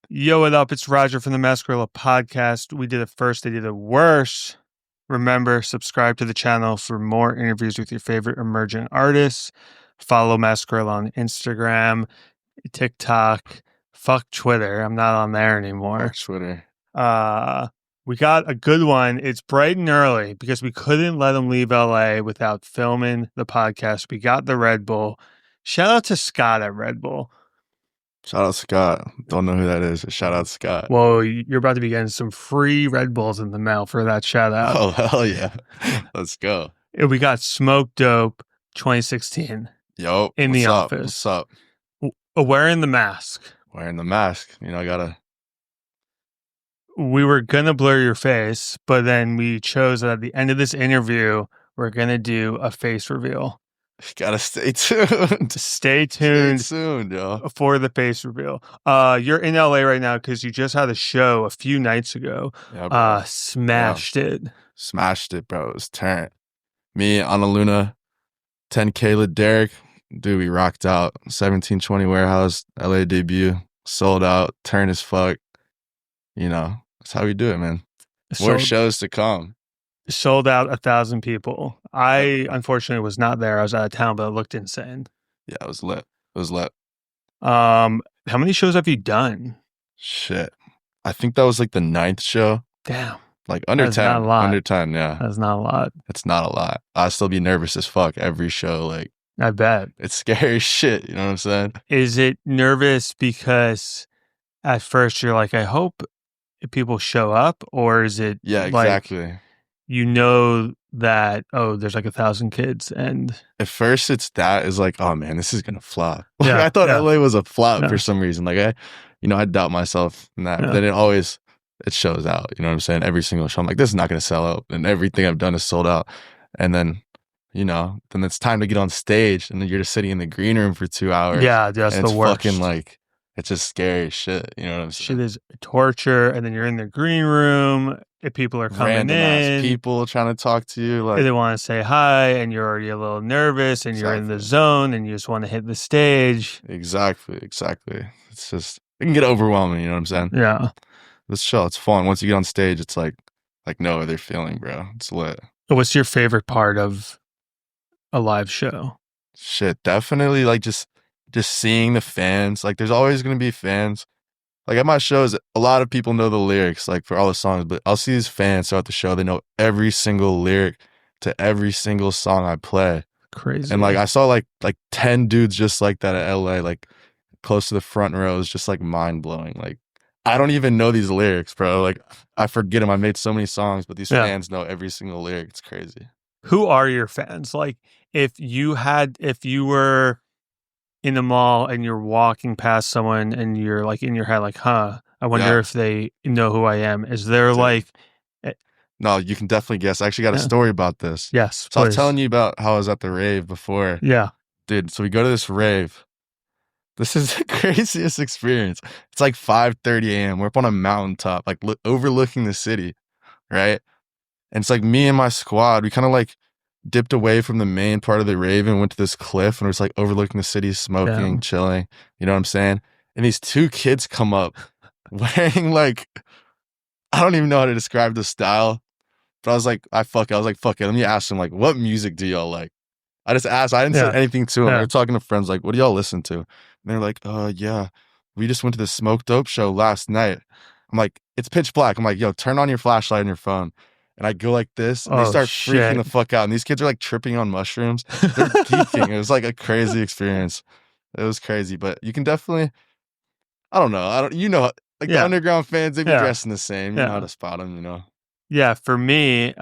Yo, what up? It's Roger from the Masked Gorilla podcast. We did it first, they did it worse. Remember, subscribe to the channel for more interviews with your favorite emerging artists. Follow Masked Gorilla on Instagram, TikTok. Fuck Twitter. I'm not on there anymore. Fuck Twitter. We got a good one. It's bright and early because we couldn't let him leave LA without filming the podcast. We got the Red Bull. Shout out to Scott at Red Bull. Shout out Scott. Don't know who that is. Shout out Scott. Well, you're about to be getting some free Red Bulls in the mail for that shout out. Oh, hell yeah. Let's go. We got Smokedope2016 Yo, in the up? office. What's up? Wearing the mask. Wearing the mask. You know, I gotta. We were going to blur your face, but then we chose that at the end of this interview, we're going to do a face reveal. Gotta stay tuned. Stay tuned. Stay tuned, yo. For the face reveal. You're in LA right now because you just had a show a few nights ago. Yeah, bro. Smashed it. Smashed it, bro. It was turnt. Me, Ana Luna, 10K with Derek. Dude, we rocked out. 1720 Warehouse, LA debut. Sold out. Turn as fuck. You know, that's how we do it, man. More shows to come. Sold out 1,000 people. I unfortunately was not there. I was out of town, but it looked insane. Yeah, it was lit. It was lit. How many shows have you done? Shit. I think that was like the 9th show. Damn. Like under 10. Not a lot. Under 10, yeah. That's not a lot. It's not a lot. I'd still be nervous as fuck every show. Like, I bet. it's scary as shit. You know what I'm saying? Is it nervous because at first you're like, I hope people show up? Or is it exactly. Like, you know that, oh, there's like 1,000 kids, and at first it's that is like, oh man, this is gonna flop. Like, I thought LA was a flop for some reason. Like I doubt myself in that. But then it shows out. You know what I'm saying? Every single show, I'm like, this is not gonna sell out, and everything I've done is sold out. And then, then it's time to get on stage, and then you're just sitting in the green room for 2 hours. Yeah, that's the worst. Fucking like, it's just scary shit. You know what I'm saying? Shit is torture, and then you're in the green room. If people are coming Random in, ass people trying to talk to you, like they want to say hi, and you're already a little nervous, and you're in the zone, and you just want to hit the stage. Exactly. It's just, it can get overwhelming. You know what I'm saying? Yeah. This show, it's fun. Once you get on stage, it's like no other feeling, bro. It's lit. What's your favorite part of a live show? Shit, definitely like just seeing the fans. Like, there's always gonna be fans. Like, at my shows, a lot of people know the lyrics, like, for all the songs, but I'll see these fans throughout the show. They know every single lyric to every single song I play. Crazy. And, like, I saw, like 10 dudes just like that at LA, like, close to the front row. It was just, like, mind-blowing. Like, I don't even know these lyrics, bro. Like, I forget them. I made so many songs, but these fans know every single lyric. It's crazy. Who are your fans? Like, if you were in the mall and you're walking past someone and you're like in your head like, I wonder if they know who I am. Is there like... No, you can definitely guess. I actually got a story about this. Yes, so I was telling you about how I was at the rave before. Yeah. Dude, so we go to this rave. This is the craziest experience. It's like 5:30 a.m. We're up on a mountaintop, like overlooking the city, right? And it's like me and my squad, we kind of like dipped away from the main part of the rave and went to this cliff, and we're just like overlooking the city, smoking, chilling. You know what I'm saying? And these 2 kids come up wearing like, I don't even know how to describe the style, but I was like, fuck it. Let me ask them, like, what music do y'all like? I just asked. I didn't say anything to them. They were talking to friends, like, what do y'all listen to? And they're like, yeah, we just went to the Smoke Dope show last night. I'm like, it's pitch black. I'm like, yo, turn on your flashlight on your phone. And I go like this, and they start freaking the fuck out. And these kids are like tripping on mushrooms. They're geeking. It was like a crazy experience. It was crazy, but you can definitely, I don't know. Like the underground fans, they be dressing the same. You know how to spot them, you know? Yeah, for me,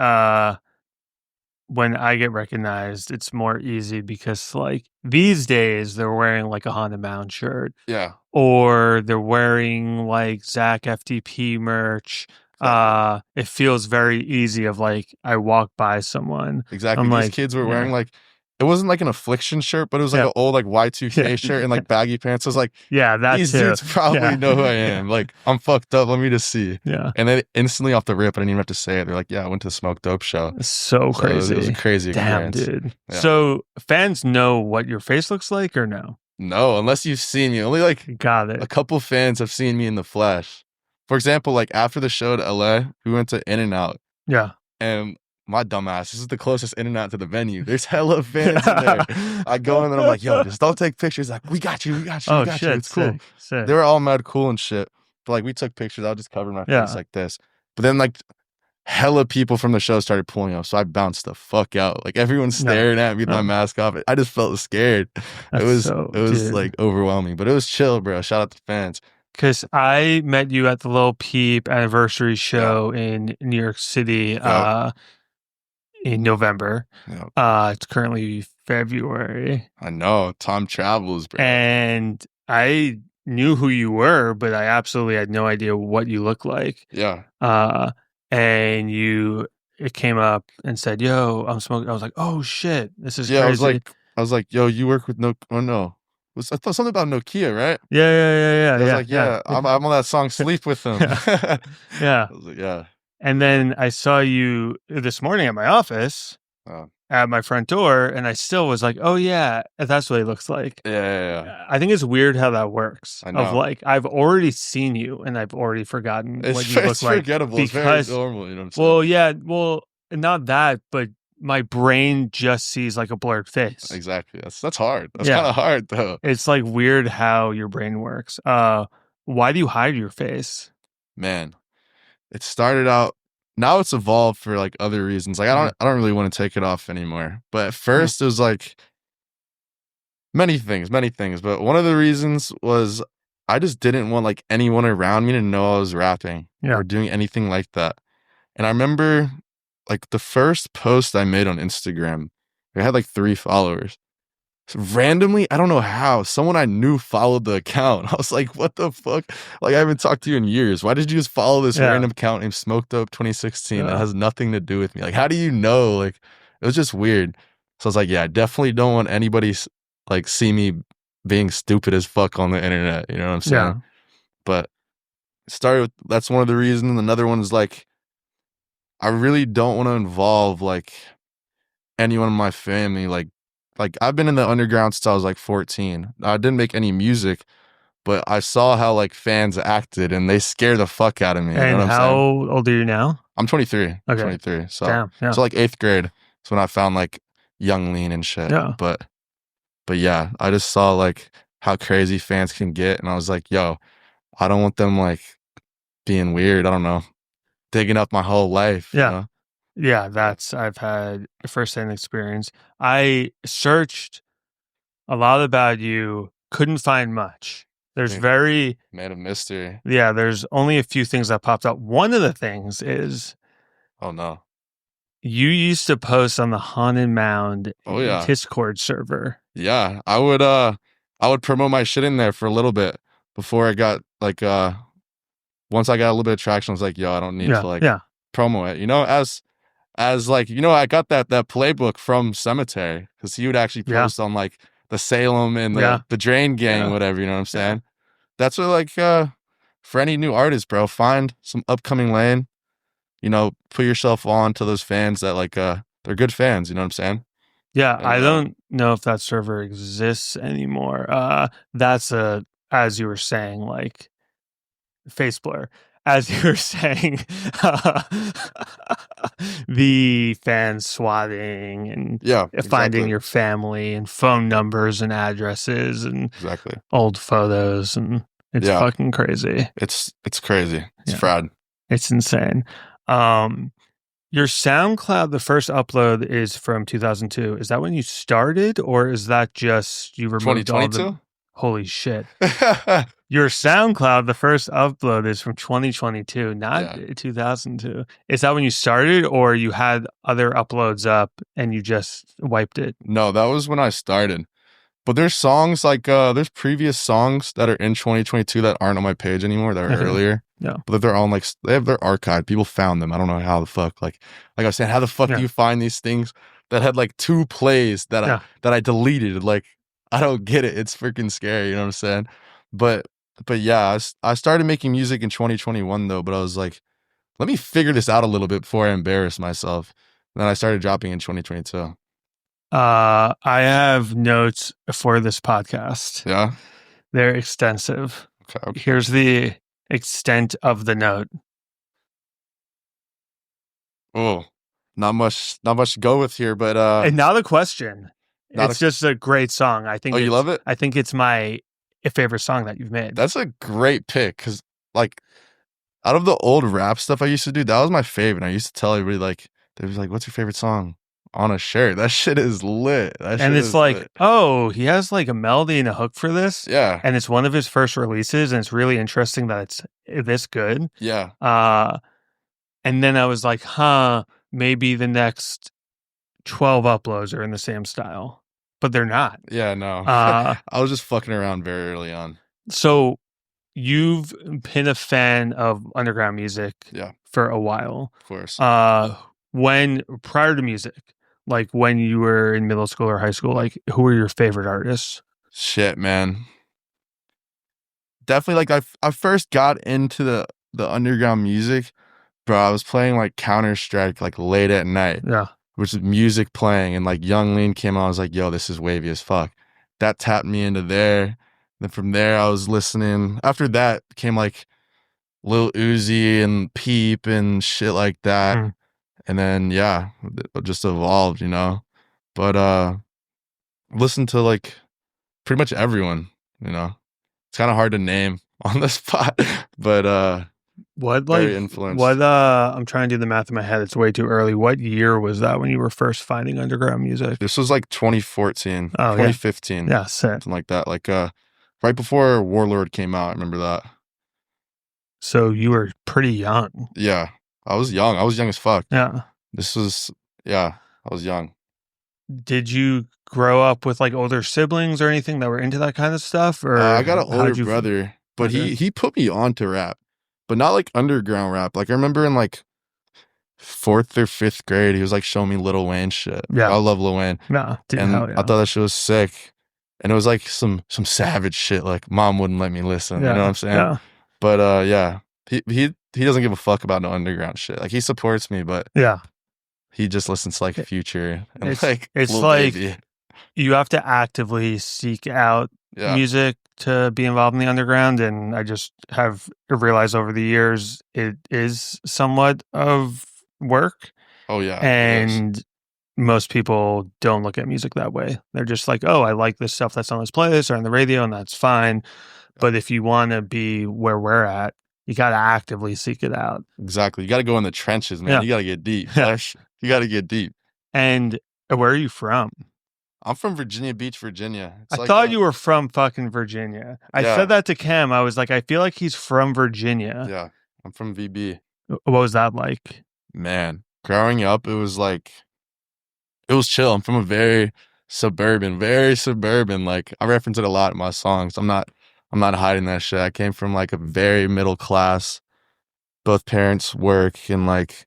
when I get recognized, it's more easy because like these days they're wearing like a Honda Mound shirt. Yeah. Or they're wearing like Zach FTP merch. It feels very easy of like, I walk by someone. Exactly. These kids were wearing like, it wasn't like an Affliction shirt, but it was like an old like Y2K shirt and like baggy pants. I was like, these dudes probably know who I am. Like, I'm fucked up. Let me just see. Yeah. And then instantly off the rip, I didn't even have to say it. They're like, yeah, I went to the Smoke Dope show. So crazy. It was a crazy experience. Damn, dude. Yeah. So fans know what your face looks like or no? No, unless you've seen me. Only like Got a it. couple fans have seen me in the flesh. For example, like after the show to LA, we went to In-N-Out, Yeah. and my dumbass, this is the closest In-N-Out to the venue. There's hella fans in there. I go in and I'm like, yo, just don't take pictures. Like, we got you, we got you, we Oh got you. shit, It's cool. sick, sick. They were all mad cool and shit. But like we took pictures. I was just covering my face Yeah. like this. But then like hella people from the show started pulling up. So I bounced the fuck out. Like everyone's No. staring at me with my No. mask off. I just felt scared. That's It was dude. like overwhelming. But it was chill, bro. Shout out to fans. Because I met you at the Lil Peep anniversary Yeah. show in New York City Yep. in November. Yep. It's currently February. I know. Time travels, bro. And I knew who you were, but I absolutely had no idea what you looked like. Yeah. And it came up and said, "Yo, I'm smoking." I was like, "Oh shit, this is Yeah, crazy." I was like, yo, you work with no oh no. I thought something about Nokia, right? Yeah, I was like, yeah. yeah, I'm on that song Sleep with Them. Yeah. Yeah. I was like, yeah. And then I saw you this morning at my office Oh. at my front door, and I still was like, "Oh yeah, that's what he looks like." Yeah. I think it's weird how that works. I Of know. like, I've already seen you, and I've already forgotten what you look It's like forgettable. It's very because, normal, you know what I'm saying? well, yeah, well, not that, but my brain just sees like a blurred face. Exactly. That's hard. That's Yeah. kind of hard though. It's like weird how your brain works. Why do you hide your face? Man, it started out. Now it's evolved for like other reasons. Like I don't really want to take it off anymore. But at first it was like many things. But one of the reasons was I just didn't want like anyone around me to know I was rapping Yeah. or doing anything like that. And I remember like the first post I made on Instagram, I had like 3 followers. So randomly, I don't know how, someone I knew followed the account. I was like, what the fuck? Like, I haven't talked to you in years. Why did you just follow this random account named Smokedope2016 that has nothing to do with me? Like, how do you know? Like, it was just weird. So I was like, yeah, I definitely don't want anybody like see me being stupid as fuck on the internet. You know what I'm saying? Yeah. But it started with, that's one of the reasons. Another one is like, I really don't want to involve like anyone in my family. Like I've been in the underground since I was like 14. I didn't make any music, but I saw how like fans acted and they scare the fuck out of me. And you know what how I'm saying? old are you now? I'm 23. Okay. 23. So, damn, yeah. So like 8th grade is when I found like Young Lean and shit. Yeah. But yeah, I just saw like how crazy fans can get. And I was like, yo, I don't want them like being weird. I don't know. Digging up my whole life. Yeah. You know? Yeah, I've had a first-hand experience. I searched a lot about you, couldn't find much. There's Man of mystery. Yeah, there's only a few things that popped up. One of the things is, oh no, you used to post on the Haunted Mound yeah, Discord server. Yeah, I would promote my shit in there for a little bit before I got like once I got a little bit of traction. I was like, yo, I don't need to like promo it. You know, as like, you know, I got that playbook from Cemetery because he would actually post on like the Salem and the Drain Gang, whatever, you know what I'm saying? That's what like for any new artist, bro, find some upcoming lane, you know, put yourself on to those fans that like they're good fans, you know what I'm saying? Yeah, and I don't know if that server exists anymore. That's as you were saying, like face blur. As you were saying, the fans swatting and finding your family and phone numbers and addresses and old photos, and it's fucking crazy. It's crazy. It's Frat. It's insane. Your SoundCloud, the first upload is from 2002. Is that when you started, or is that just you removed 2022? Holy shit. Your SoundCloud, the first upload is from 2022, not 2002. Is that when you started, or you had other uploads up and you just wiped it? No, that was when I started. But there's songs like there's previous songs that are in 2022 that aren't on my page anymore that were earlier. Yeah. But they're on like they're archived. People found them. I don't know how the fuck. Like I was saying, how the fuck do you find these things that had like 2 plays that I deleted? Like I don't get it. It's freaking scary. You know what I'm saying? But yeah, I started making music in 2021 though. But I was like, let me figure this out a little bit before I embarrass myself. And then I started dropping in 2022. I have notes for this podcast. Yeah. They're extensive. Okay. Here's the extent of the note. Oh, not much to go with here, but And now the question. not It's just a great song. oh, you love it? I think it's my favorite song that you've made. That's a great pick because, like, out of the old rap stuff I used to do, that was my favorite. I used to tell everybody, like, they was like, "What's your favorite song?" On a shirt. That shit is lit. That shit And it's is like, lit. oh, he has like a melody and a hook for this. Yeah. And it's one of his first releases, and it's really interesting that it's this good. Yeah. And then I was like, maybe the next 12 uploads are in the same style, but they're not. Yeah, no. Uh, I was just fucking around very early on. so you've been a fan of underground music Yeah, for a while. of course. When prior to music, like when you were in middle school or high school, like who were your favorite artists? Shit, man. Definitely, like, I first got into the underground music, bro. I was playing like Counter-Strike like late at night, Yeah. which is music playing, and like Young Lean came on. I was like, yo, this is wavy as fuck. That tapped me into there. Then from there, I was listening. After that came like Lil Uzi and Peep and shit like that. Mm. And then yeah, it just evolved, you know. But listen to like pretty much everyone, you know. It's kind of hard to name on the spot, but What very influenced. I'm trying to do the math in my head. It's way too early. What year was that when you were first finding underground music? This was like 2014, Oh, 2015. Yeah, sick. Something like that. Like right before Warlord came out, I remember that. So you were pretty young. Yeah. I was young. I was young as fuck. Yeah. This was I was young. Did you grow up with like older siblings or anything that were into that kind of stuff? Or I got an how older did you brother, but Okay. he put me on to rap, but not like underground rap. Like I remember in like 4th or 5th grade, he was like showing me Lil Wayne shit. Yeah. I love Lil Wayne. No, dude, And hell yeah. I thought that shit was sick. And it was like some savage shit. Like mom wouldn't let me listen. Yeah. You know what I'm saying? Yeah. But yeah, he doesn't give a fuck about no underground shit. Like he supports me, but Yeah. he just listens to like Future and It's like it's Lil like Baby. you have to actively seek out Yeah. music to be involved in the underground, and I just have realized over the years it is somewhat of work, Oh yeah. it is. and most people don't look at music that way. They're just like, oh, I like this stuff that's on this playlist or on the radio, and that's fine. But if you want to be where we're at, you got to actively seek it out. Exactly. You got to go in the trenches, man. Yeah. You got to get deep. Yeah. You got to get deep. And where are you from? I'm from Virginia Beach, Virginia. It's I like thought you were from fucking Virginia. I Yeah. said that to Cam. I was like, I feel like he's from Virginia. Yeah. I'm from VB. What was that like? Man, growing up, it was chill. I'm from a very suburban. Like I reference it a lot in my songs. I'm not hiding that shit. I came from like a very middle class. Both parents work and like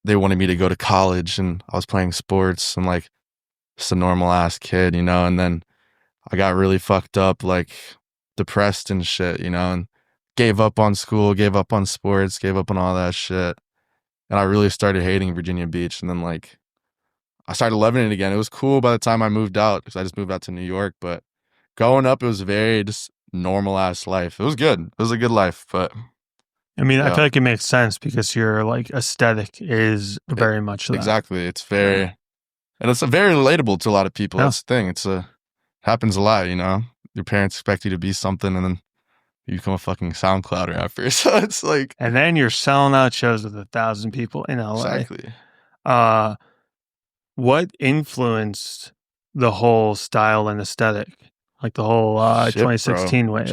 they wanted me to go to college, and I was playing sports and like just a normal ass kid, you know. And then I got really fucked up, like depressed and shit, you know, and gave up on school, gave up on sports, gave up on all that shit. And I really started hating Virginia Beach. And then like I started loving it again. It was cool by the time I moved out, because I just moved out to New York. But growing up, it was very just normal ass life. It was good. It was a good life. But I mean, I Yeah. feel like it makes sense because your like aesthetic is very much that. exactly, it's very, and it's very relatable to a lot of people. Yeah. That's the thing. Happens a lot, you know. Your parents expect you to be something, and then you become a fucking SoundCloud rapper. So it's like, And then you're selling out shows with 1,000 people in LA. exactly. What influenced the whole style and aesthetic? Like the whole Shit, bro. 2016 wave?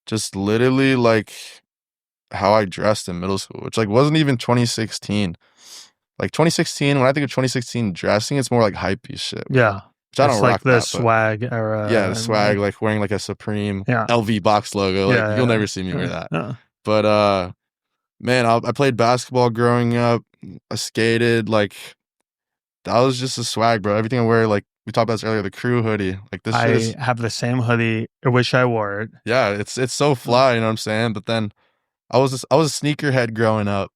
Just literally like how I dressed in middle school, which like wasn't even 2016. Like 2016, when I think of 2016 dressing, it's more like hypey shit. Yeah. Which I don't It's rock like the that, but swag era. yeah, the and, swag, like wearing like a Supreme Yeah. LV box logo. Like Yeah, you'll yeah. never see me wear that. Yeah. But man, I played basketball growing up. I skated. Like that was just a swag, bro. Everything I wear, like we talked about this earlier, the crew hoodie. Like this shit is, I have the same hoodie. I wish I wore it. yeah, it's so fly. You know what I'm saying? But then I was a sneakerhead growing up.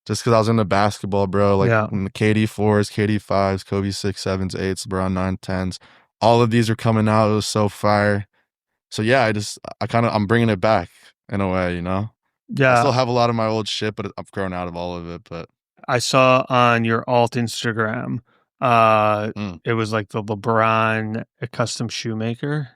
just because I was into basketball, bro. Like Yeah. when the KD4s, KD5s, Kobe 6, 7s, 8s, LeBron 9, 10s, all of these are coming out. It was so fire. So yeah, I'm bringing it back in a way, you know. I still Yeah. have a lot of my old shit, but I've grown out of all of it. But I saw on your alt Instagram, mm. it was like the LeBron custom shoemaker.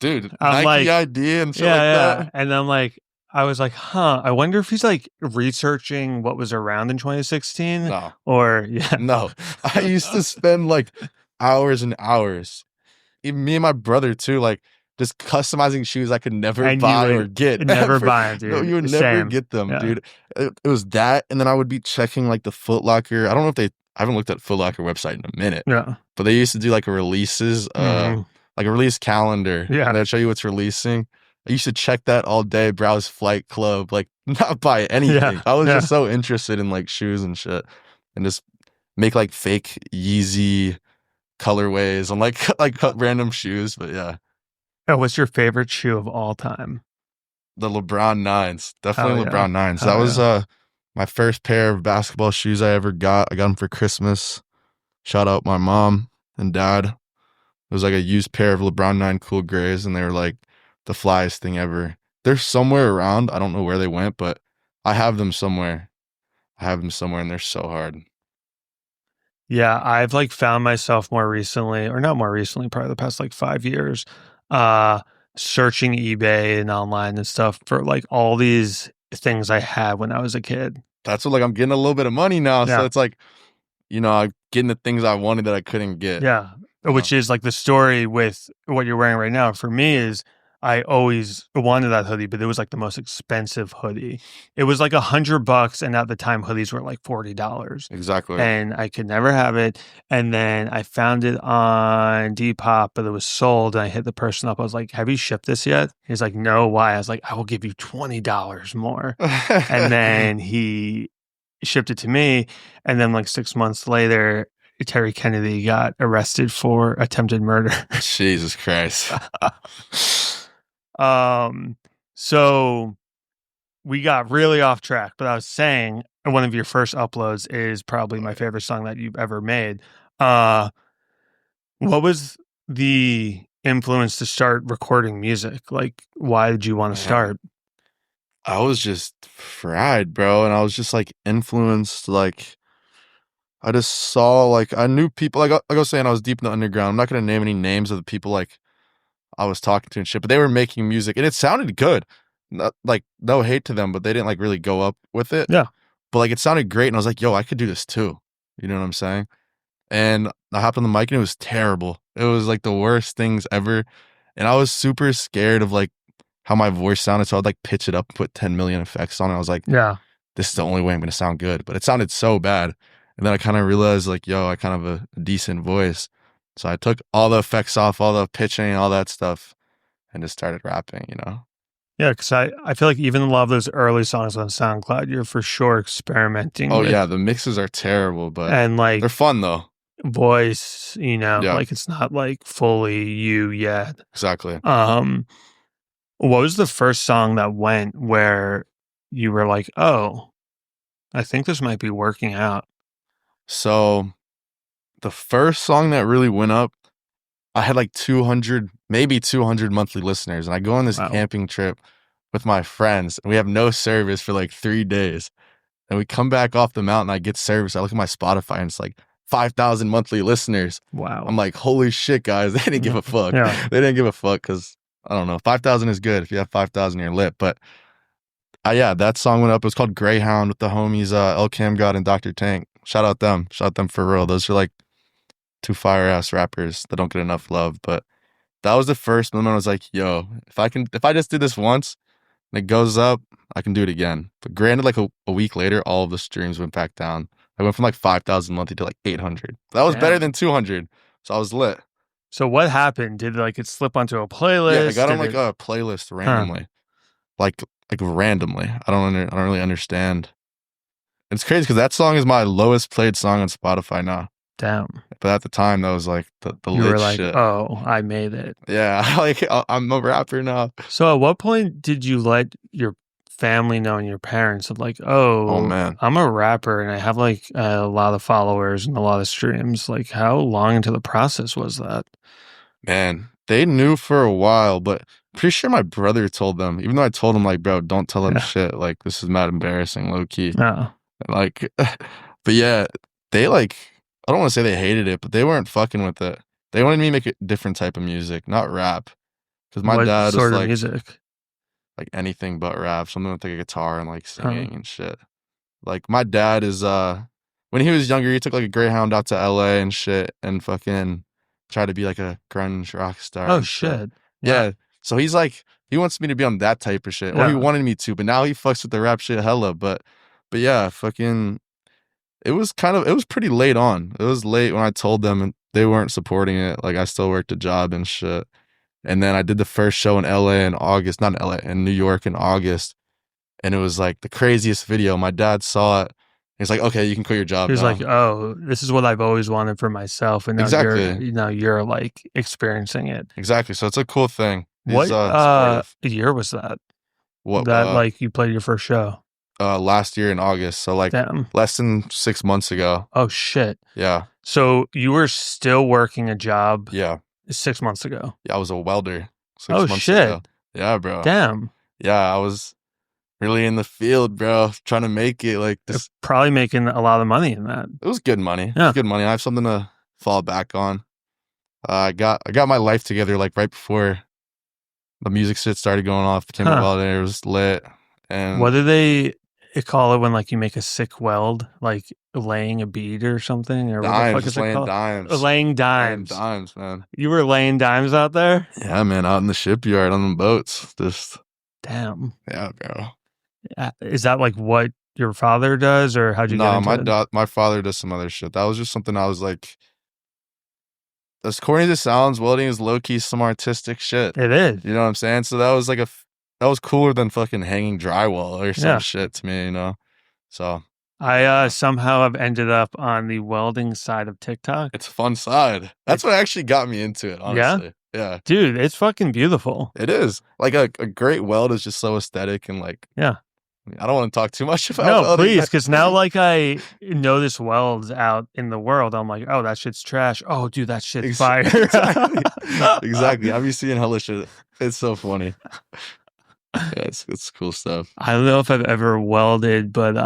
Dude, I'm Nike like, ID and shit yeah, like yeah. that. And I'm like, I was like, huh, I wonder if he's like researching what was around in 2016 No, or yeah. no. I used to spend like hours and hours. Even me and my brother too, like just customizing shoes I could never And you buy or would get never ever. buy him, No, dude. you would never Same. get them, Yeah. dude. It was that, and then I would be checking like the Foot Locker. I don't know if I haven't looked at Foot Locker website in a minute, Yeah. but they used to do like a releases, Hmm. like a release calendar, Yeah. and they'd show you what's releasing. I used to check that all day, browse Flight Club, like not buy anything. Yeah. I was Yeah. just so interested in like shoes and shit, and just make like fake Yeezy colorways on like like random shoes. But yeah, Oh, what's your favorite shoe of all time? the LeBron nines, Hell definitely yeah. LeBron nines. That Hell was yeah. my first pair of basketball shoes I ever got. I got them for Christmas. Shout out my mom and dad. It was like a used pair of LeBron 9 cool grays, and they were like the flyest thing ever. They're somewhere around. I don't know where they went, but I have them somewhere. I have them somewhere, and they're so hard. Yeah, I've like found myself more recently, or not more recently, probably the past like 5 years, uh, searching eBay and online and stuff for like all these things I had when I was a kid. That's what, like, I'm getting a little bit of money now, so Yeah. it's like, I'm getting the things I wanted that I couldn't get. Yeah. You know? Which is like the story with what you're wearing right now. For me is I always wanted that hoodie, but it was like the most expensive hoodie. It was like $100, and at the time hoodies were like $40. Exactly. And I could never have it. And then I found it on Depop, but it was sold. And I hit the person up. I was like, "Have you shipped this yet?" He's like, "No, why?" I was like, "I will give you $20 more." And then he shipped it to me. And then like 6 months later, Terry Kennedy got arrested for attempted murder. Jesus Christ. So we got really off track, but I was saying one of your first uploads is probably my favorite song that you've ever made. What was the influence to start recording music? Like, why did you want to start? I was just fried, bro, and I was just like influenced. Like, I just saw, like, I knew people, like I was saying, I was deep in the underground. I'm not gonna name any names of the people like I was talking to and shit, but they were making music and it sounded good. Not, like, no hate to them, but they didn't like really go up with it. Yeah. But like it sounded great, and I was like, yo, I could do this too. You know what I'm saying? And I hopped on the mic and it was terrible. It was like the worst things ever. And I was super scared of like how my voice sounded. So I'd like pitch it up, put 10 million effects on it. I was like, Yeah. this is the only way I'm gonna sound good. But it sounded so bad. And then I kind of realized, like, yo, I kind of have a decent voice. So I took all the effects off, all the pitching, all that stuff, and just started rapping, you know? Yeah, because I feel like even a lot of those early songs on SoundCloud, you're for sure experimenting Oh with. yeah, the mixes are terrible, but And like they're fun though. voice, Yeah. like it's not like fully you yet. Exactly. What was the first song that went where you were like, "Oh, I think this might be working out"? So the first song that really went up, I had like 200, maybe 200 monthly listeners. And I go on this Wow. camping trip with my friends, and we have no service for like 3 days. And we come back off the mountain, I get service. I look at my Spotify and it's like 5,000 monthly listeners. Wow. I'm like, holy shit, guys. They didn't give a fuck. Yeah. They didn't give a fuck because, I don't know, 5,000 is good. If you have 5,000, you're lit. But yeah, that song went up. It was called Greyhound with the homies El Cam God and Dr. Tank. Shout out them. Shout out them for real. Those are like two fire ass rappers that don't get enough love. But that was the first moment I was like, yo, if I just did this once and it goes up, I can do it again. But granted, like a week later, all of the streams went back down. I went from like 5,000 monthly to like 800. That was better than 200. So I was lit. So what happened? Did like it slip onto a playlist? Yeah, I got on like a playlist randomly. Like randomly. I don't really understand. It's crazy because that song is my lowest played song on Spotify now. Damn. But at the time, that was like the You lit were like, shit. "Oh, I made it." Yeah, like I'm a rapper now. So at what point did you let your family knowing your parents of like, Oh oh, man. I'm a rapper and I have like a lot of followers and a lot of streams. Like, how long into the process was that? Man, they knew for a while, but pretty sure my brother told them, even though I told him, like, bro, don't tell them Yeah. shit. Like, this is mad embarrassing, low key. No. Like, but yeah, they like, I don't want to say they hated it, but they weren't fucking with it. They wanted me to make a different type of music, not rap. Because my What dad was sort of music? like anything but rap, something with like a guitar and like Huh. singing and shit. Like my dad is when he was younger, he took like a Greyhound out to LA and shit and fucking tried to be like a grunge rock star Oh and shit. shit. Yeah. So he's like he wants me to be on that type of shit. Or he Yeah. wanted me to, but now he fucks with the rap shit hella. But yeah, fucking it was pretty late on. It was late when I told them and they weren't supporting it. Like I still worked a job and shit. And then I did the first show in LA in August, not in LA, in New York in August. And it was like the craziest video. My dad saw it. He's like, okay, you can quit your He job was now. like, "Oh, this is what I've always wanted for myself," and Exactly. now you're like experiencing it. Exactly. So it's a cool thing. He's What supportive. year was that? What That like you played your first show? last year in August. So like Damn. less than 6 months ago. Oh shit. Yeah. So you were still working a job Yeah. 6 months ago. Yeah. I was a welder six Oh months shit. ago. Yeah, bro. Damn. Yeah, I was really in the field, bro, trying to make it like You're this. probably making a lot of money in that. It was good money. It Yeah. was good money. I have something to fall back on. I got my life together like right before the music shit started going off. Became a welder. It was lit. And What do they call it when like you make a sick weld, like laying a bead or something, or what the fuck dimes, is just it laying called? dimes. Laying Laying dimes. dimes, man. You were laying dimes out there? Yeah, man, out in the shipyard on the boats. Just Damn. yeah, bro. Is that like what your father does, or how'd you get No, into it? my father does some other shit. That was just something I was like, as corny as it sounds, welding is low key some artistic shit. It is. You know what I'm saying? So that was like that was cooler than fucking hanging drywall or some Yeah. shit to me, you know? So I somehow have ended up on the welding side of TikTok. it's a fun side. That's what actually got me into it, honestly. Yeah. Dude, it's fucking beautiful. It is. Like a great weld is just so aesthetic and like Yeah. I don't want to talk too much about No, welding. please, because now like I notice welds out in the world. I'm like, oh, that shit's trash. Oh, dude, that shit's fire. Exactly. Exactly. I've been seeing hella shit. It's so funny. Yeah, it's cool stuff. I don't know if I've ever welded, but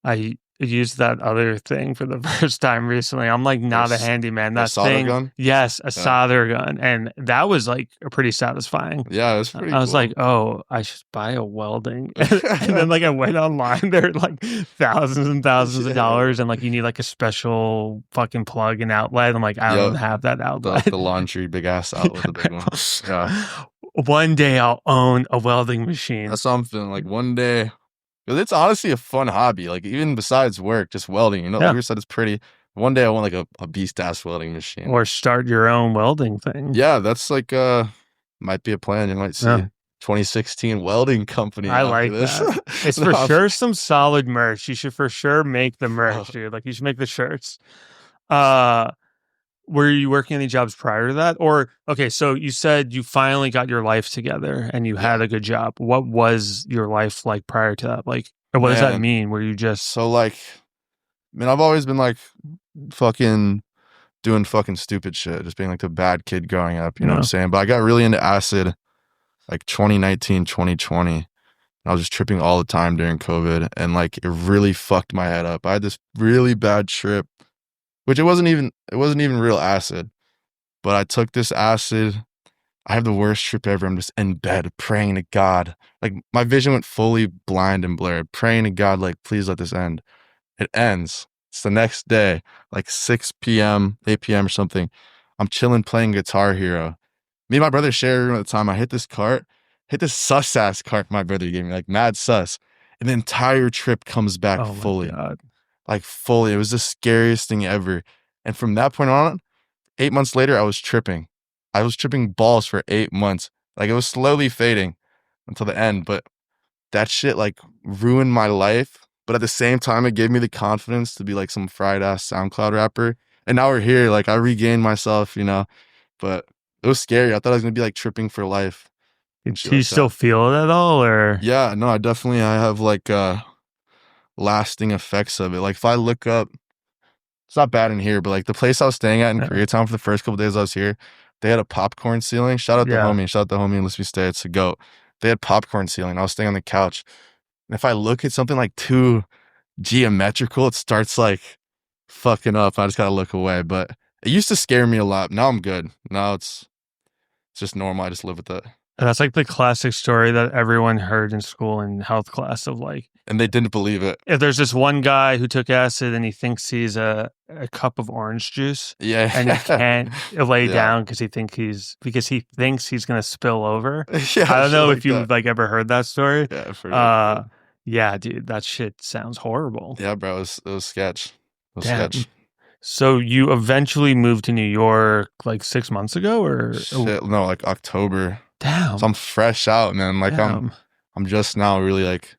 I used that other thing for the first time recently. I'm like not a handyman. That solder thing, gun? yes, a Yeah. solder gun, and that was like pretty satisfying. Yeah, it's pretty I was cool. like, oh, I should buy a welding, and then like I went online. They're like thousands and thousands of dollars, and like you need like a special fucking plug and outlet. I'm like, I don't have that outlet. The laundry big ass outlet, the big one. Yeah. One day I'll own a welding machine. That's something like one day. Because it's honestly a fun hobby. Like even besides work, just welding. You know, like we said, it's pretty. One day I want like a beast ass welding machine. Or start your own welding thing. Yeah, that's like might be a plan. You might see 2016 welding company. I like this. that. It's for sure some solid merch. You should for sure make the merch, dude. Like you should make the shirts. Were you working any jobs prior to that? Or okay, so you said you finally got your life together and you had a good job. What was your life like prior to that? Like, or what does that mean? Were you just so like, man, I've always been like fucking doing fucking stupid shit, just being like the bad kid growing up, you know what I'm saying? But I got really into acid like 2019, 2020. I was just tripping all the time during COVID and like it really fucked my head up. I had this really bad trip, which it wasn't even real acid, but I took this acid. I have the worst trip ever. I'm just in bed praying to God. Like my vision went fully blind and blurred, praying to God, like, please let this end. It ends. It's the next day, like 6 p.m., 8 p.m. or something. I'm chilling playing Guitar Hero. Me and my brother shared a room at the time. I hit this sus ass cart my brother gave me, like mad sus. And the entire trip comes back fully. Like fully. It was the scariest thing ever. And from that point on, 8 months later, I was tripping. I was tripping balls for 8 months. Like it was slowly fading until the end. But that shit like ruined my life. But at the same time, it gave me the confidence to be like some fried ass SoundCloud rapper. And now we're here. Like I regained myself, you know. But it was scary. I thought I was gonna be like tripping for life. shit Do you like still that. feel it at all, or? Yeah, no, I have like lasting effects of it. Like if I look up, it's not bad in here, but like the place I was staying at in Yeah. Koreatown for the first couple days I was here, they had a popcorn ceiling. Shout out Yeah. the homie in Let's Stay. It's a goat. They had popcorn ceiling. I was staying on the couch. And if I look at something like too geometrical, it starts like fucking up. I just gotta look away. But it used to scare me a lot. Now I'm good. Now it's just normal. I just live with it. And that's like the classic story that everyone heard in school in health class of like, And they didn't believe it. if there's this one guy who took acid and he thinks he's a cup of orange juice Yeah. and he can't lay Yeah. down because he thinks he's gonna spill over. Yeah. I don't shit know like if you've that. like ever heard that story. Yeah, I've heard it. Yeah, dude, that shit sounds horrible. Yeah, bro. It was sketch. It was Damn. sketch. So you eventually moved to New York like 6 months ago, or? Shit, no, like October. Damn. So I'm fresh out, man. Like Damn. I'm just now really like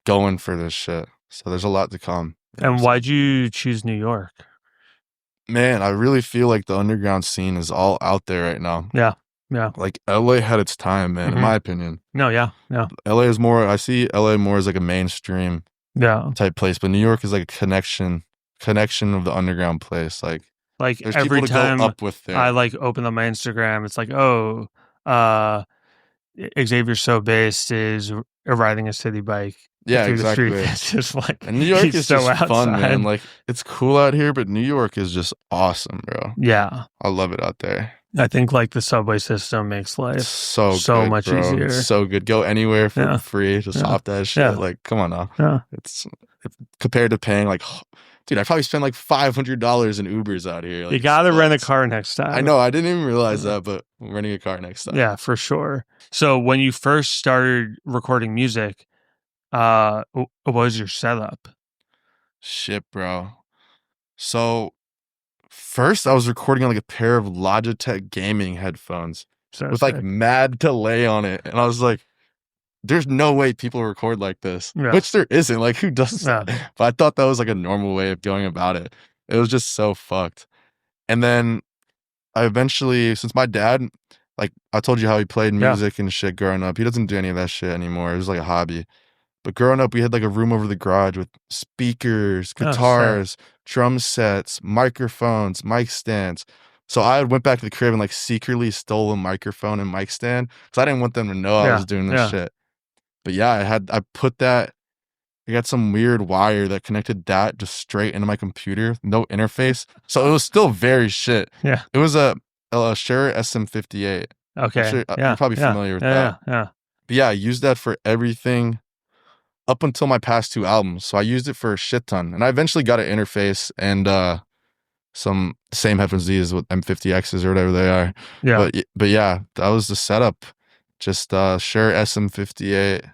going for this shit. So there's a lot to come. You know And why'd you choose New York? Man, I really feel like the underground scene is all out there right now. Yeah. Yeah. Like LA had its time, man, in my opinion. No, yeah. Yeah. LA is more, I see LA more as like a mainstream Yeah. type place, but New York is like a connection of the underground place. Like there's every people to time go up with there. I like open up my Instagram, it's like, oh, Xavier's So Based is riding a city bike. Yeah, through exactly. The street. It's just like, and New York he's is so just fun, outside. man. Like it's cool out here, but New York is just awesome, bro. Yeah. I love it out there. I think like the subway system makes life It's so good, much bro. easier. It's so good. Go anywhere for free. Just Yeah. hop that shit. Yeah. Like, come on now. Yeah. It's compared to paying like, dude, I probably spend like $500 in Ubers out here. Like, You got to rent a car next time. I know. I didn't even realize that, but I'm renting a car next time. Yeah, for sure. So when you first started recording music, what was your setup? Shit, bro. So first I was recording on like a pair of Logitech gaming headphones with like mad delay on it. And I was like, there's no way people record like this, which there isn't. Like, who does that? But I thought that was like a normal way of going about it. It was just so fucked. And then I eventually, since my dad, like I told you how he played music and shit growing up, he doesn't do any of that shit anymore. It was like a hobby. But growing up, we had like a room over the garage with speakers, guitars, drum sets, microphones, mic stands. So I went back to the crib and like secretly stole a microphone and mic stand because I didn't want them to know I was doing this shit. But yeah, I got some weird wire that connected that just straight into my computer, no interface. So it was still very shit. Yeah. It was a Shure SM58. Okay. Sure, you're probably familiar with that. Yeah. But yeah, I used that for everything up until my past 2 albums. So I used it for a shit ton. And I eventually got an interface and some same headphones these with M50Xs or whatever they are. Yeah. But yeah, that was the setup. Just Shure SM58,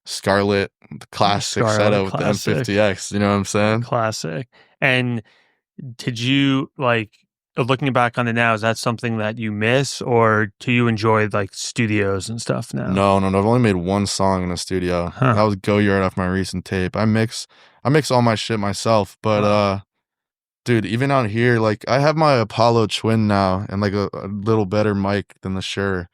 Scarlett, the classic setup with the M50X. You know what I'm saying? Classic. And did you like, looking back on it now, is that something that you miss, or do you enjoy like studios and stuff now? No. I've only made one song in the studio. That was Go Yard off my recent tape. I mix all my shit myself, but dude, even out here, like I have my Apollo Twin now and like a little better mic than the Shure.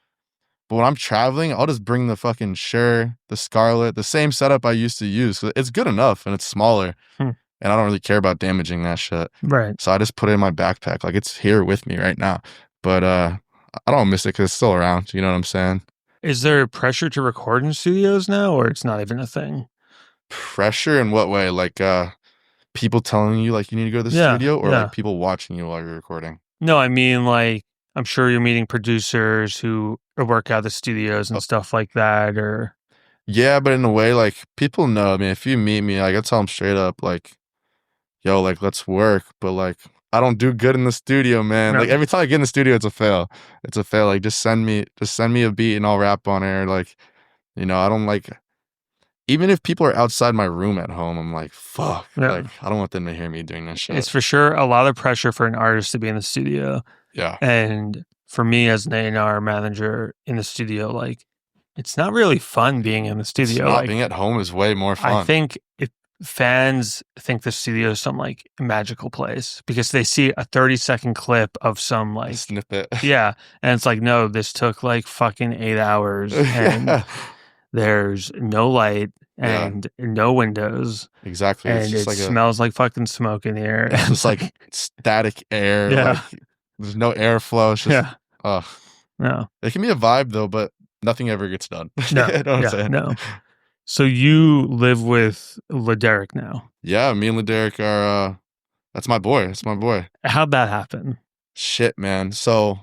But when I'm traveling, I'll just bring the fucking Shure, the Scarlett, the same setup I used to use. It's good enough and it's smaller. And I don't really care about damaging that shit. Right. So I just put it in my backpack. Like it's here with me right now. But I don't miss it because it's still around. You know what I'm saying? Is there pressure to record in studios now, or it's not even a thing? Pressure in what way? Like people telling you like you need to go to the studio, or like people watching you while you're recording? No, I mean like I'm sure you're meeting producers who work out the studios and stuff like that, or yeah, but in a way, like people know. I mean, if you meet me, like I tell them straight up, like, yo, like let's work, but like I don't do good in the studio, man. Like every time I get in the studio, it's a fail. It's a fail. Like just send me a beat and I'll rap on air. Like, you know, I don't like. Even if people are outside my room at home, I'm like, fuck. Like I don't want them to hear me doing that shit. It's for sure a lot of pressure for an artist to be in the studio. Yeah. And for me as an A&R manager in the studio, like it's not really fun being in the studio. Like being at home is way more fun. I think fans think the studio is some like magical place because they see a 30-second clip of some like snippet. Yeah, and it's like, no, this took like fucking 8 hours, and there's no light and no windows. Exactly. And It's just it like smells like fucking smoke in here. it's just like static air. Yeah. Like there's no airflow. It's just, No. It can be a vibe though, but nothing ever gets done. No. You know what I'm saying? No. So you live with Lederick now. Yeah, me and Lederick are, that's my boy. That's my boy. How'd that happen? Shit, man. So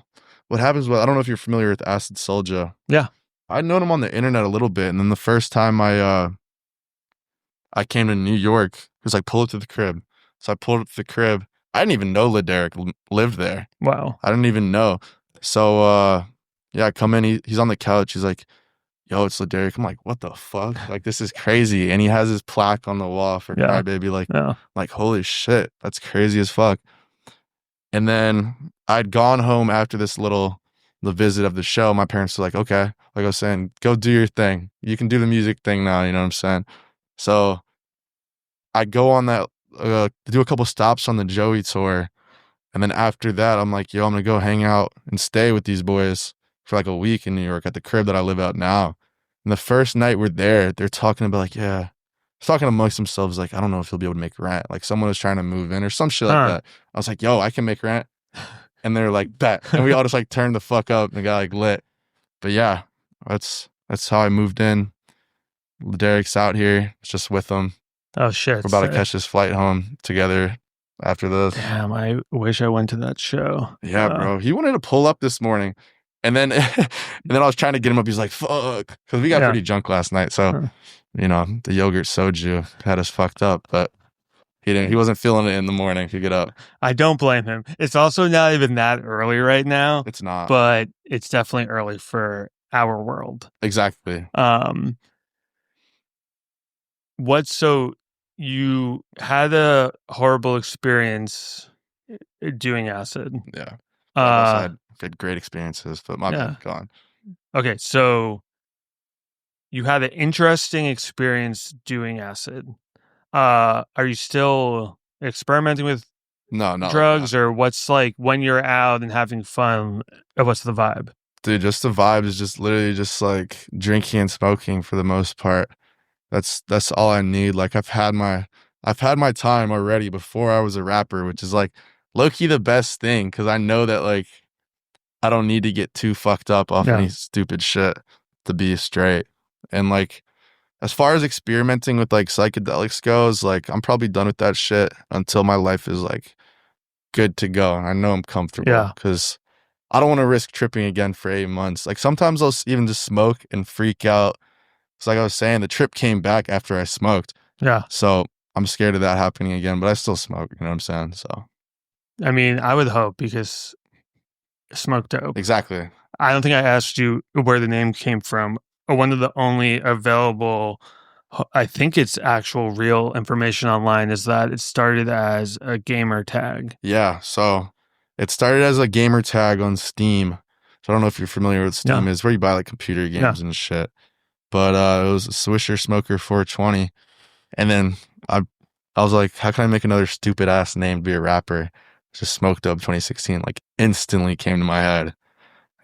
what happens was, I don't know if you're familiar with Acid Soldier. Yeah. I'd known him on the internet a little bit, and then the first time I came to New York, he was like, pull up to the crib. So I pulled up to the crib. I didn't even know Lederick lived there. Wow. I didn't even know. So yeah, I come in, he's on the couch, he's like, yo, it's Lederick. I'm like, what the fuck? Like, this is crazy. And he has his plaque on the wall for Crybaby. Like, holy shit, that's crazy as fuck. And then I'd gone home after the visit of the show. My parents were like, okay, like I was saying, go do your thing. You can do the music thing now, you know what I'm saying? So I go on that, do a couple stops on the Joey tour. And then after that, I'm like, yo, I'm going to go hang out and stay with these boys for like a week in New York at the crib that I live at now. And the first night we're there, they're talking about like, yeah, talking amongst themselves, like, I don't know if he'll be able to make rent. Like someone was trying to move in or some shit like that. I was like, yo, I can make rent. And they're like, bet. And we all just like turned the fuck up and got like lit. But yeah, that's how I moved in. Derek's out here. It's just with him. Oh shit. We're about to catch this flight home together after this. Damn, I wish I went to that show. Yeah, bro. He wanted to pull up this morning. And then I was trying to get him up. He's like, fuck. Because we got pretty drunk last night. So, you know, the yogurt soju had us fucked up. But he wasn't feeling it in the morning to get up. I don't blame him. It's also not even that early right now. It's not. But it's definitely early for our world. Exactly. So you had a horrible experience doing acid. Yeah. I had great experiences, but my bad, gone. Okay, so you had an interesting experience doing acid. Are you still experimenting with drugs, or what's like when you're out and having fun? What's the vibe? Dude, just the vibe is just literally just like drinking and smoking for the most part. That's all I need. Like I've had my time already before I was a rapper, which is like low-key the best thing because I know that like I don't need to get too fucked up off any stupid shit to be straight. And like as far as experimenting with like psychedelics goes, like I'm probably done with that shit until my life is like good to go and I know I'm comfortable because I don't want to risk tripping again for 8 months. Like sometimes I'll even just smoke and freak out. It's like I was saying, the trip came back after I smoked. Yeah. So I'm scared of that happening again, but I still smoke. You know what I'm saying? So, I mean, I would hope because Smokedope. Exactly. I don't think I asked you where the name came from. One of the only available, I think it's actual real information online, is that it started as a gamer tag. Yeah. So it started as a gamer tag on Steam. So I don't know if you're familiar with Steam is, where you buy like computer games and shit. But it was a Swisher Smoker 420. And then I was like, how can I make another stupid ass name to be a rapper? Just Smokedope2016 like instantly came to my head.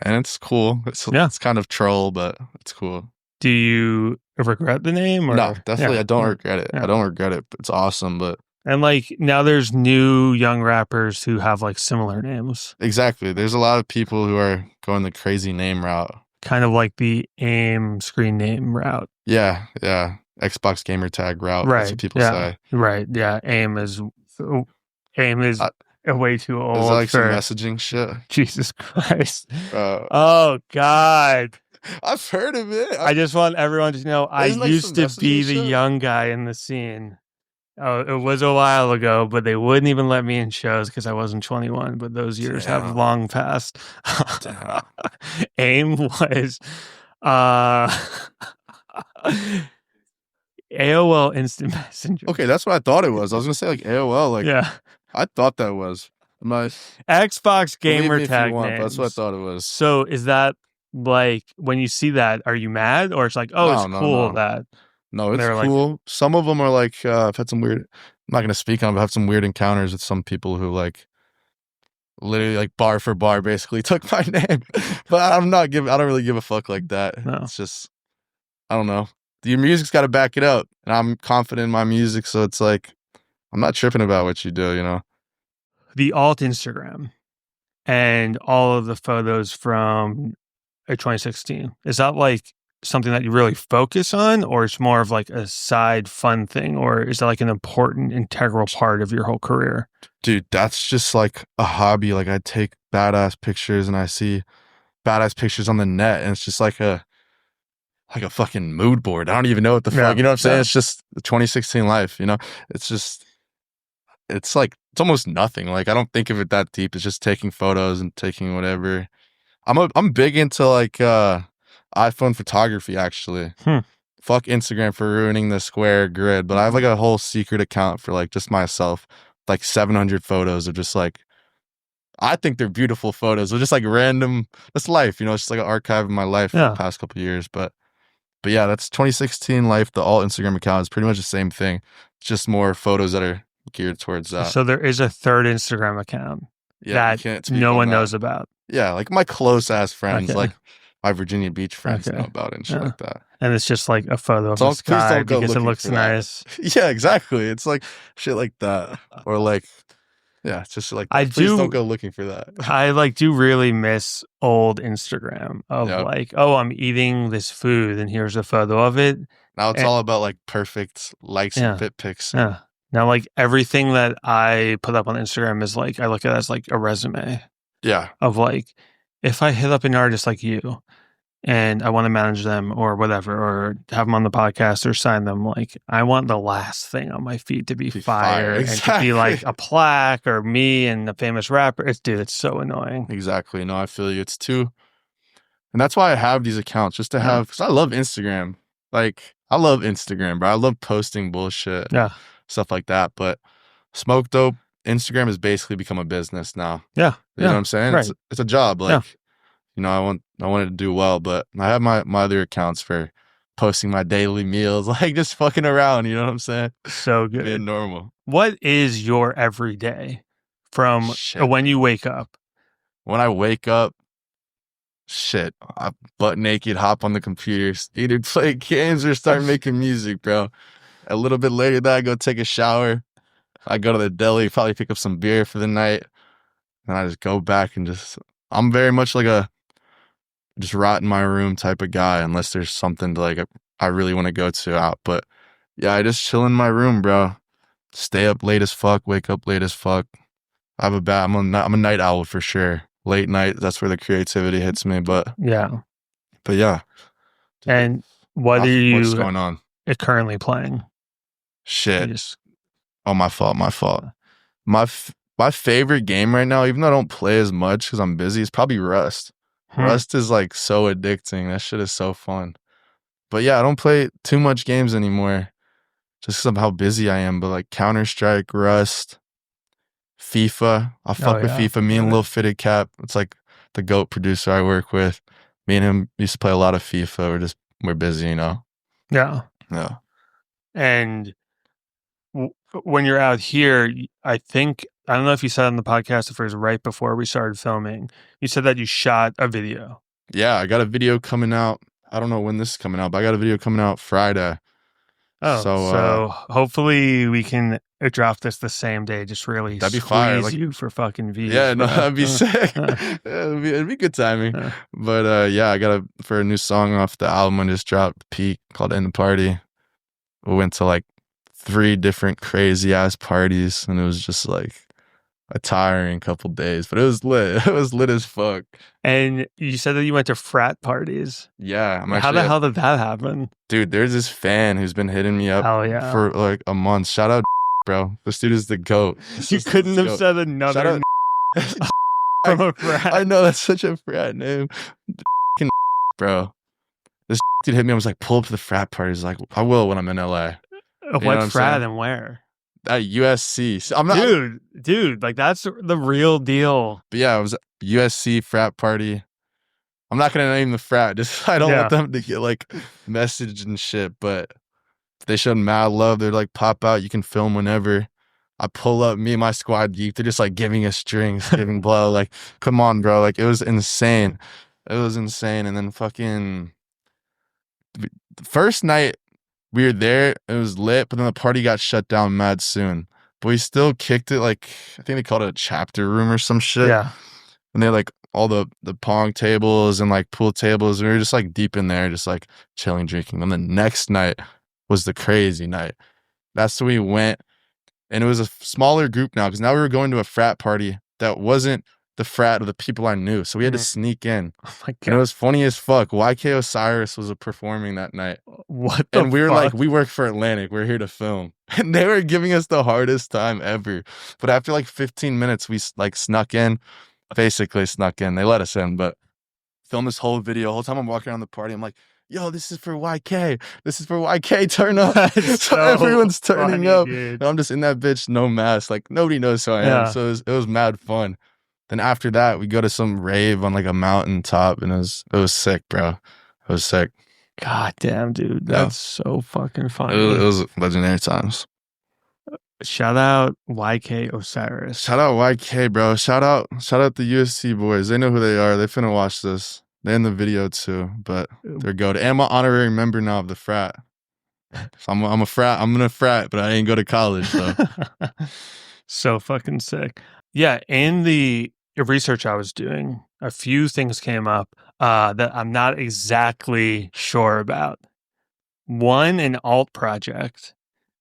And it's cool. It's kind of troll, but it's cool. Do you regret the name? Or? No, definitely I don't regret it. I don't regret it. It's awesome, but and like now there's new young rappers who have like similar names. Exactly. There's a lot of people who are going the crazy name route. Kind of like the AIM screen name route. Yeah. Xbox gamer tag route. Right. That's what people say. Right. Yeah. AIM is way too old. Is that like some messaging shit? Jesus Christ. Oh God. I've heard of it. I just want everyone to know I used to be the young guy in the scene. Oh, it was a while ago, but they wouldn't even let me in shows because I wasn't 21. But those years have long passed. AIM was AOL Instant Messenger. Okay, that's what I thought it was. I was gonna say like AOL. Like I thought that was my Xbox gamer tag name. That's what I thought it was. So is that like when you see that, are you mad or it's like, oh, it's cool that? No, it's They're like, cool. Some of them are like, I've had some weird. I'm not gonna speak on, but I've had some weird encounters with some people who like literally like bar for bar basically took my name. But I don't really give a fuck like that. no. It's just I don't know. Your music's got to back it up, and I'm confident in my music, so it's like I'm not tripping about what you do. You know. The alt Instagram and all of the photos from 2016, is that like something that you really focus on, or it's more of like a side fun thing, or is that like an important integral part of your whole career? Dude, that's just like a hobby. Like I take badass pictures and I see badass pictures on the net, and it's just like a fucking mood board. I don't even know what the Yeah, fuck. You know what I'm saying? yeah. It's just the 2016 life. You know, it's just it's like it's almost nothing. Like I don't think of it that deep. It's just taking photos and taking whatever. I'm big into like iPhone photography actually. Hmm. Fuck Instagram for ruining the square grid, but I have like a whole secret account for like just myself, like 700 photos of just like I think they're beautiful photos. They're just like random, just life, you know. It's just like an archive of my life for Yeah. the past couple of years. But yeah, that's 2016 life. The alt Instagram account is pretty much the same thing. It's just more photos that are geared towards that. So there is a third Instagram account Yeah, you that can't speak no on one that. knows about. Yeah, like my close ass friends, Okay. like my Virginia Beach friends Okay. know about it and shit Yeah. like that. And it's just like a photo of the Please sky don't go because it looking looks for that. nice. Yeah, exactly. It's like shit like that. Or like, yeah, it's just like that. Please don't go looking for that. I like do really miss old Instagram of Yep. like, oh, I'm eating this food and here's a photo of it. Now it's And- all about like perfect likes Yeah. and fit pics. Yeah. Now, like everything that I put up on Instagram is like, I look at it as like a resume Yeah. of like, if I hit up an artist like you and I want to manage them or whatever, or have them on the podcast or sign them, like I want the last thing on my feed to be fire and to be like a plaque or me and a famous rapper. It's so annoying. Exactly. No, I feel you. It's too, and that's why I have these accounts just to have, because I love Instagram. Like, I love Instagram, bro. I love posting bullshit, stuff like that. But Smoke Dope, Instagram has basically become a business now. Yeah. You know what I'm saying? Right. It's a job. Like, you know, I wanted to do well, but I have my other accounts for posting my daily meals, like just fucking around. You know what I'm saying? So good. Being normal. What is your everyday from when you wake up? When I wake up, shit, I butt naked, hop on the computer, either play games or start making music, bro. A little bit later that I go take a shower. I go to the deli, probably pick up some beer for the night. And I just go back and I'm very much like a just rot in my room type of guy, unless there's something to like I really want to go to out. But yeah, I just chill in my room, bro. Stay up late as fuck, wake up late as fuck. I'm a night owl for sure. Late night, that's where the creativity hits me. But yeah. And what are you what's going on? Currently playing? Shit. Oh, my fault. My favorite game right now, even though I don't play as much because I'm busy, is probably Rust. Rust is like so addicting. That shit is so fun. But yeah, I don't play too much games anymore just because of how busy I am. But like Counter-Strike, Rust, FIFA. I fuck with FIFA. Me and Lil Fitted Cap, it's like the GOAT producer I work with. Me and him used to play a lot of FIFA. We're busy, you know? Yeah. And when you're out here, I don't know if you said on the podcast if it was right before we started filming, you said that you shot a video. Yeah, I got a video coming out. I don't know when this is coming out, but I got a video coming out Friday. Oh, so hopefully we can drop this the same day. Just really that'd be fire. Like, you for fucking views. Yeah, no, that'd be sick. It'd be good timing. But yeah, I got for a new song off the album I just dropped, Peak, called "End the Party." We went to like 3 different crazy ass parties, and it was just like a tiring couple days, but it was lit. It was lit as fuck. And you said that you went to frat parties. Yeah. How the hell did that happen? Dude, there's this fan who's been hitting me up for like a month. Shout out, bro. This dude is the GOAT. You couldn't have said another from a frat. I know, that's such a frat name. Bro. This dude hit me. I was like, pull up to the frat party. He's like, I will when I'm in LA. What frat and where? At USC. I'm not, dude, like that's the real deal. But yeah, it was USC frat party. I'm not gonna name the frat. Just I don't want them to get like messaged and shit. But They showed mad love. They're like, pop out, you can film whenever. I pull up, me and my squad geek. They're just like giving us drinks, giving blow. Like, come on, bro. Like, it was insane. It was insane. And then fucking the first night we were there, it was lit, but then the party got shut down mad soon. But we still kicked it like, I think they called it a chapter room or some shit. Yeah. And they had like all the pong tables and like pool tables. And we were just like deep in there, just like chilling, drinking. And the next night was the crazy night. That's when we went. And it was a smaller group now because now we were going to a frat party that wasn't the frat of the people I knew. So we had to sneak in. Oh my And it God. was funny as fuck. YK Osiris was performing that night. What the And we were fuck? like, we work for Atlantic. We're here to film. And they were giving us the hardest time ever. But after like 15 minutes, we like snuck in. Basically snuck in. They let us in, but filmed this whole video. The whole time I'm walking around the party, I'm like, yo, this is for YK. This is for YK. Turn up. That's So so everyone's turning funny, up. dude. And I'm just in that bitch, no mask. Like, nobody knows who I am. Yeah. So it was mad fun. Then after that, we go to some rave on like a mountain top, and it was sick, bro. It was sick. God damn, dude. Yeah. That's so fucking funny. It was legendary times. Shout out YK Osiris. Shout out YK, bro. Shout out the USC boys. They know who they are. They finna watch this. They're in the video too, but they're goated. And I'm an honorary member now of the frat. So I'm a frat. I'm gonna frat, but I ain't go to college. So So fucking sick. Yeah, in the research I was doing, a few things came up that I'm not exactly sure about. One, an alt project,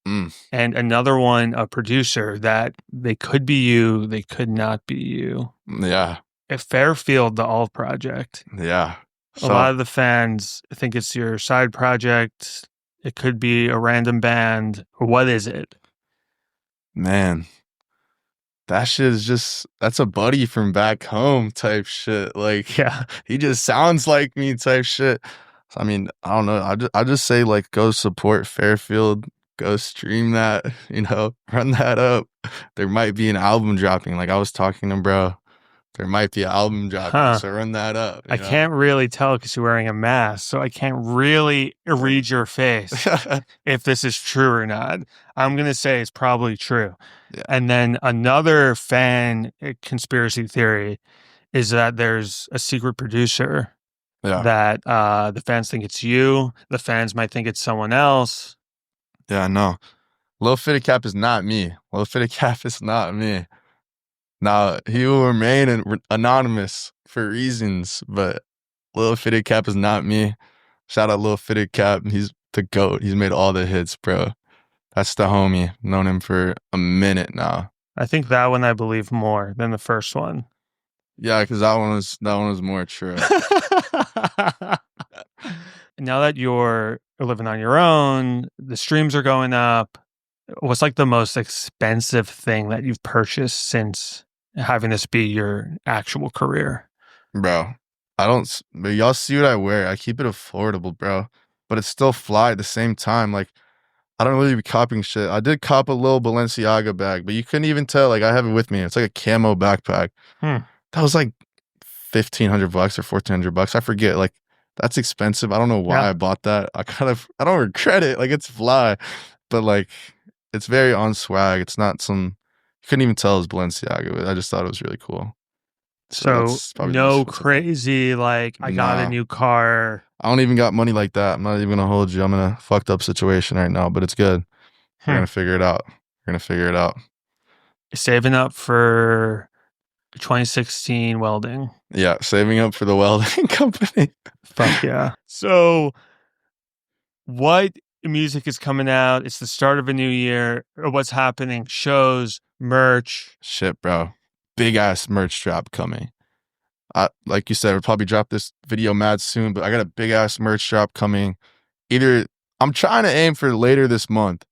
and another one, a producer that they could be you, they could not be you. Yeah. At Fairfield, the alt project. Yeah. A lot of the fans think it's your side project. It could be a random band. What is it? Man, that shit is just, that's a buddy from back home type shit. Like, Yeah. he just sounds like me type shit. So, I mean, I don't know. I just say, like, go support Fairfield. Go stream that, run that up. There might be an album dropping. Like I was talking to bro. There might be an album dropping, so run that up. I can't really tell because you're wearing a mask, so I can't really read your face if this is true or not. I'm going to say it's probably true. Yeah. And then another fan conspiracy theory is that there's a secret producer that the fans think it's you. The fans might think it's someone else. Yeah, no. Lil Fitted Cap is not me. Lil Fitted Cap is not me. Now, he will remain anonymous for reasons, but Lil Fitted Cap is not me. Shout out Lil Fitted Cap. He's the GOAT. He's made all the hits, bro. That's the homie. Known him for a minute now. I think that one I believe more than the first one. Yeah, because that one was more true. Now that you're living on your own, the streams are going up. What's like the most expensive thing that you've purchased since having this be your actual career? Bro, but y'all see what I wear. I keep it affordable, bro. But it's still fly at the same time. Like, I don't really be copying shit. I did cop a little Balenciaga bag, but you couldn't even tell. Like, I have it with me. It's like a camo backpack. That was like $1,500 or $1,400. I forget. Like, that's expensive. I don't know why I bought that. I don't regret it. Like, it's fly. But like, it's very on swag. It's not some, you couldn't even tell it was Balenciaga. I just thought it was really cool. So no crazy, like, I got a new car. I don't even got money like that. I'm not even going to hold you. I'm in a fucked up situation right now, but it's good. We're going to figure it out. Saving up for 2016 welding. Yeah, saving up for the welding company. Fuck yeah. So what music is coming out? It's the start of a new year. What's happening? Shows, merch. Shit, bro. Big ass merch drop coming. Like you said, we'll probably drop this video mad soon, but I got a big ass merch drop coming. I'm trying to aim for later this month,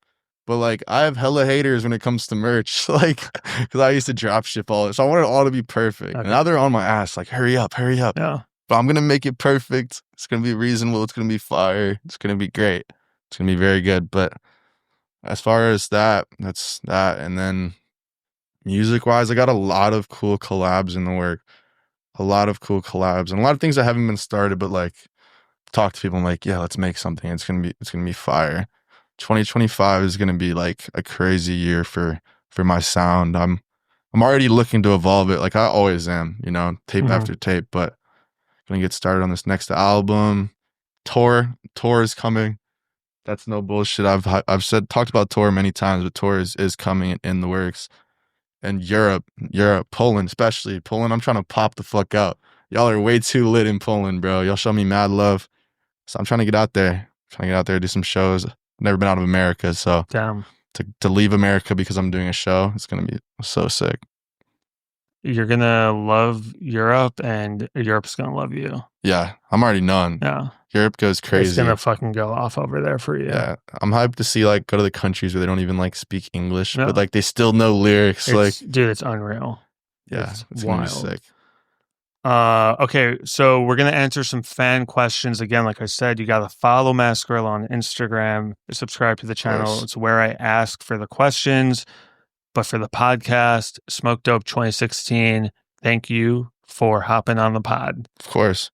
but like I have hella haters when it comes to merch, like because I used to drop ship all this. So I want it all to be perfect. Okay. Now they're on my ass, like hurry up. Yeah. But I'm gonna make it perfect. It's gonna be reasonable. It's gonna be fire. It's gonna be great. It's gonna be very good. But as far as that, that's that. And then music wise, I got a lot of cool collabs in the work. A lot of cool collabs and a lot of things that haven't been started, but like talk to people. I'm like, yeah, let's make something. It's gonna be fire. 2025 is gonna be like a crazy year for my sound. I'm already looking to evolve it, like I always am, you know, tape Mhm. after tape. But gonna get started on this next album. Tour is coming. That's no bullshit. I've talked about tour many times, but tour is coming in the works. And Europe, Poland, especially Poland. I'm trying to pop the fuck out. Y'all are way too lit in Poland, bro. Y'all show me mad love. So I'm trying to get out there. Trying to get out there, do some shows. Never been out of America, so Damn. to leave America because I'm doing a show, it's gonna be so sick. You're gonna love Europe, and Europe's gonna love you. Yeah, I'm already known. Yeah. Europe goes It's crazy. gonna fucking go off over there for you. Yeah, I'm hyped to see like go to the countries where they don't even like speak English, No. but like they still know lyrics. It's, Like, dude, it's unreal. yeah, It's gonna be wild. sick. Okay, so we're gonna answer some fan questions again. Like I said, you gotta follow Maskedgorilla on Instagram, subscribe to the channel. course. It's where I ask for the questions. But for the podcast, Smokedope2016, thank you for hopping on the pod. Of course.